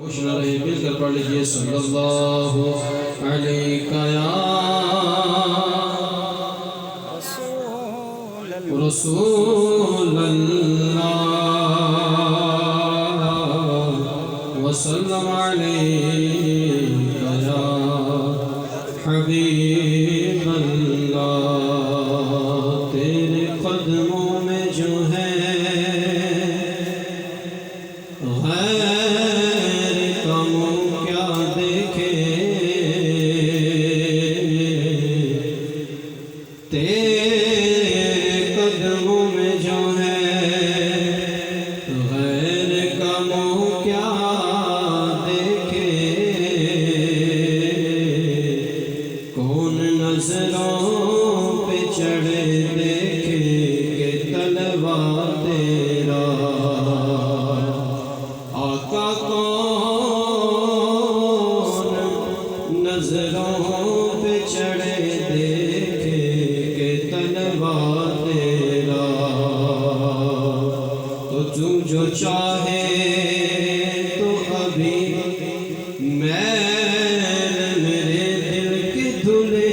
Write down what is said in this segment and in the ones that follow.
خوشنا رہے مل کر پڑھ لیجئے صلی اللہ علیہ یا رسول اللہ وسلم علیہ یا حبیب اللہ تیرے قدموں میں جو ہے غیر کا منہ کیا دیکھے تیرے قدموں میں جو ہے غیر کا منہ کیا دیکھے کون نظروں پہ چڑھے دیکھے کہ طلبہ تیرا آقا کون نظروں پہ چڑھے دیکھے کہ طلبہ تیرا تو جو چاہے تو ابھی میرے دل کی دھلے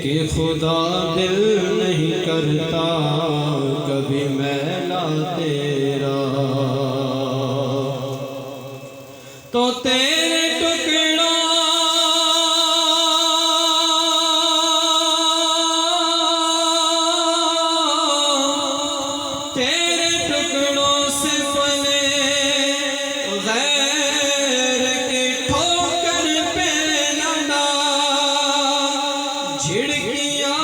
کہ خدا دل نہیں کرتا کبھی میلا تیرا تو تیرے ٹکڑوں سے پلے غیر کی ٹھوکر پہ نہ جھڑکیاں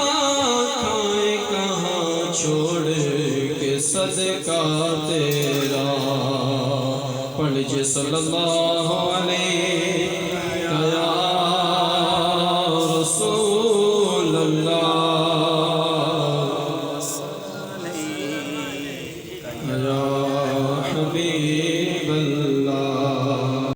کھائیں کہاں چھوڑ کے صدقہ تیرا پڑھ لیجئے صلی اللہ علیہ یا رسول اللہ یا حبیب